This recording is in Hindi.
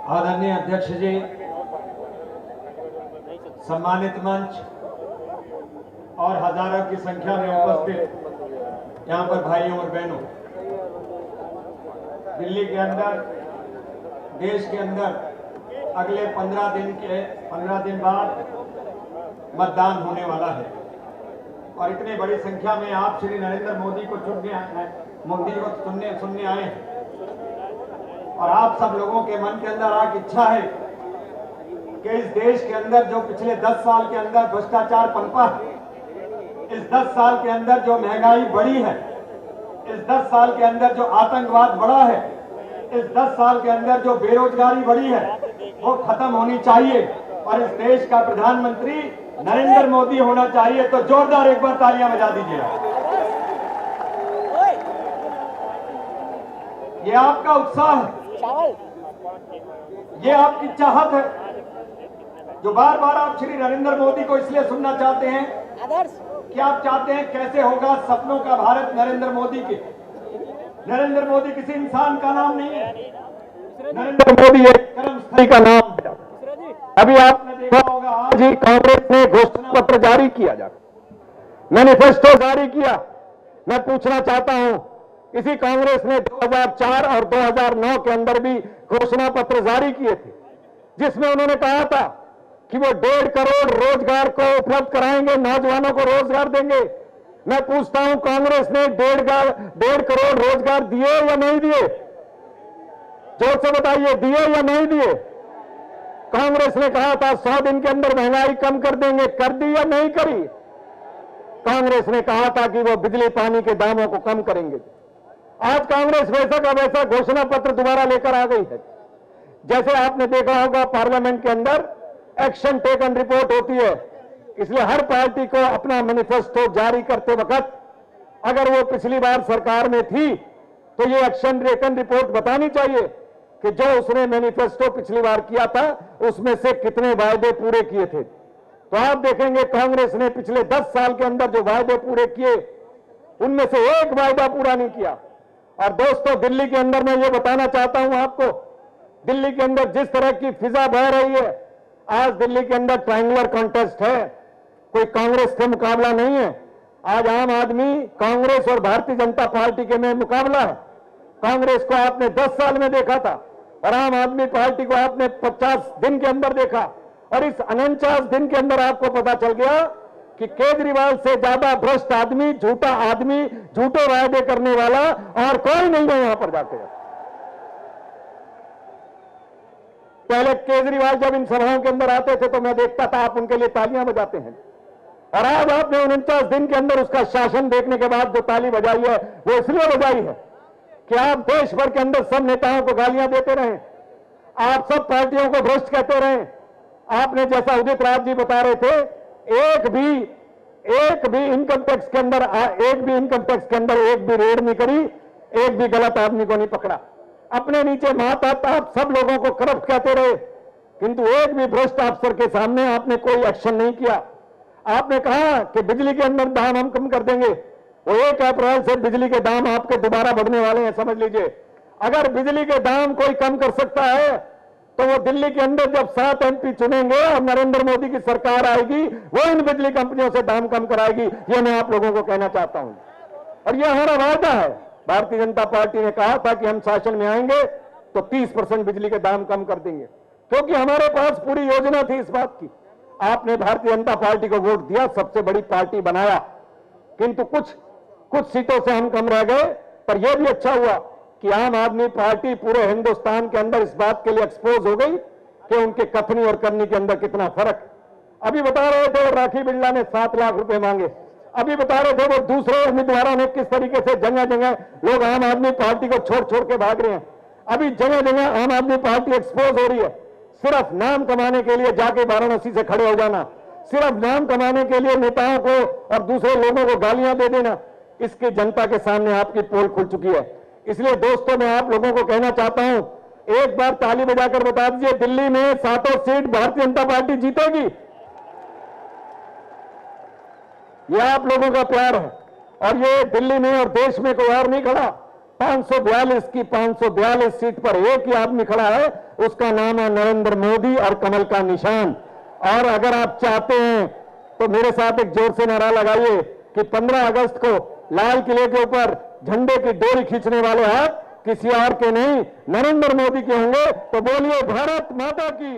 आदरणीय अध्यक्ष जी, सम्मानित मंच और हजारों की संख्या में उपस्थित यहाँ पर भाइयों और बहनों, दिल्ली के अंदर, देश के अंदर अगले 15 दिन बाद मतदान होने वाला है और इतनी बड़ी संख्या में आप श्री नरेंद्र मोदी को सुनने आए हैं और आप सब लोगों के मन के अंदर एक इच्छा है कि इस देश के अंदर जो पिछले 10 साल के अंदर भ्रष्टाचार पनपा है, इस 10 साल के अंदर जो महंगाई बढ़ी है, इस 10 साल के अंदर जो आतंकवाद बढ़ा है, इस 10 साल के अंदर जो बेरोजगारी बढ़ी है, वो खत्म होनी चाहिए और इस देश का प्रधानमंत्री नरेंद्र मोदी होना चाहिए। तो जोरदार एक बार तालियां बजा दीजिए। ये आपका उत्साह है, ये आपकी चाहत है जो बार बार आप श्री नरेंद्र मोदी को इसलिए सुनना चाहते हैं कि आप चाहते हैं कैसे होगा सपनों का भारत नरेंद्र मोदी के। नरेंद्र मोदी किसी इंसान का नाम नहीं है, नरेंद्र मोदी एक कर्मस्थली का नाम है। अभी आपने देखा होगा आज ही कांग्रेस ने घोषणा पत्र जारी किया, मैनिफेस्टो जारी किया। मैं पूछना चाहता हूं, इसी कांग्रेस ने 2004 और 2009 के अंदर भी घोषणा पत्र जारी किए थे जिसमें उन्होंने कहा था कि वो 1.5 करोड़ रोजगार को उपलब्ध कराएंगे, नौजवानों को रोजगार देंगे। मैं पूछता हूं, कांग्रेस ने 1.5 करोड़ रोजगार दिए या नहीं दिए? जोर से बताइए, दिए या नहीं दिए? कांग्रेस ने कहा था 100 दिन के अंदर महंगाई कम कर देंगे, कर दी या नहीं करी? कांग्रेस ने कहा था कि वो बिजली पानी के दामों को कम करेंगे। आज कांग्रेस वैसा का वैसा घोषणा पत्र दोबारा लेकर आ गई है। जैसे आपने देखा होगा पार्लियामेंट के अंदर एक्शन टेकन रिपोर्ट होती है, इसलिए हर पार्टी को अपना मैनिफेस्टो जारी करते वक्त अगर वो पिछली बार सरकार में थी तो ये एक्शन टेकन रिपोर्ट बतानी चाहिए कि जो उसने मैनिफेस्टो पिछली बार किया था उसमें से कितने वायदे पूरे किए थे। तो आप देखेंगे कांग्रेस ने पिछले 10 साल के अंदर जो वायदे पूरे किए उनमें से एक वायदा पूरा नहीं किया। और दोस्तों, दिल्ली के अंदर मैं ये बताना चाहता हूं आपको, दिल्ली के अंदर जिस तरह की फिजा बह रही है, आज दिल्ली के अंदर ट्रायंगुलर कॉन्टेस्ट है, कोई कांग्रेस से मुकाबला नहीं है। आज आम आदमी कांग्रेस और भारतीय जनता पार्टी के में मुकाबला है। कांग्रेस को आपने 10 साल में देखा था और आम आदमी पार्टी को आपने 50 दिन के अंदर देखा और इस 49 दिन के अंदर आपको पता चल गया कि केजरीवाल से ज्यादा भ्रष्ट आदमी, झूठा आदमी, झूठे वायदे करने वाला और कोई नहीं है यहां पर जाके। पहले केजरीवाल जब इन सभाओं के अंदर आते थे तो मैं देखता था आप उनके लिए तालियां बजाते हैं और आज आपने 49 दिन के अंदर उसका शासन देखने के बाद जो ताली बजाई है वो इसलिए बजाई है कि आप देश भर के अंदर सब नेताओं को गालियां देते रहे, आप सब पार्टियों को भ्रष्ट कहते रहे। आपने जैसा उदित राज जी बता रहे थे, एक भी इनकम टैक्स के अंदर एक भी रेड नहीं करी, एक भी गलत आदमी को नहीं पकड़ा। अपने नीचे महाताप आप सब लोगों को करप्ट कहते रहे, किंतु एक भी भ्रष्ट अफसर के सामने आपने कोई एक्शन नहीं किया। आपने कहा कि बिजली के अंदर दाम हम कम कर देंगे, वो 1 अप्रैल से बिजली के दाम आपके दोबारा बढ़ने वाले हैं, समझ लीजिए। अगर बिजली के दाम कोई कम कर सकता है तो वो दिल्ली के अंदर जब 7 MP चुनेंगे और नरेंद्र मोदी की सरकार आएगी, वो इन बिजली कंपनियों से दाम कम कराएगी। ये मैं आप लोगों को कहना चाहता हूं और ये हमारा वायदा है। भारतीय जनता पार्टी ने कहा था कि हम शासन में आएंगे तो 30% बिजली के दाम कम कर देंगे, क्योंकि हमारे पास पूरी योजना थी इस बात की। आपने भारतीय जनता पार्टी को वोट दिया, सबसे बड़ी पार्टी बनाया, किंतु कुछ सीटों से हम कम रह गए। पर यह भी अच्छा हुआ कि आम आदमी पार्टी पूरे हिंदुस्तान के अंदर इस बात के लिए एक्सपोज हो गई कि उनके कथनी और करनी के अंदर कितना फर्क। अभी बता रहे थे राखी बिरला ने 7 लाख रुपए मांगे, अभी बता रहे थे वो दूसरे उम्मीदवारों ने किस तरीके से जगह जगह लोग आम आदमी पार्टी को छोड़ के भाग रहे हैं। अभी जगह जगह आम आदमी पार्टी एक्सपोज हो रही है। सिर्फ नाम कमाने के लिए जाके वाराणसी से खड़े हो जाना, सिर्फ नाम कमाने के लिए नेताओं को और दूसरे लोगों को गालियां दे देना, इसकी जनता के सामने आपकी पोल खुल चुकी है। इसलिए दोस्तों, मैं आप लोगों को कहना चाहता हूं, एक बार ताली बजाकर बता दीजिए, दिल्ली में 7 सीट भारतीय जनता पार्टी जीतेगी। यह आप लोगों का प्यार है और ये दिल्ली में और देश में कोई और नहीं खड़ा। 542 की 542 सीट पर एक ही आदमी खड़ा है उसका नाम है नरेंद्र मोदी और कमल का निशान। और अगर आप चाहते हैं तो मेरे साथ एक जोर से नारा लगाइए कि 15 अगस्त को लाल किले के ऊपर झंडे की डोरी खींचने वाले हाथ किसी और के नहीं, नरेंद्र मोदी के होंगे। तो बोलिए भारत माता की।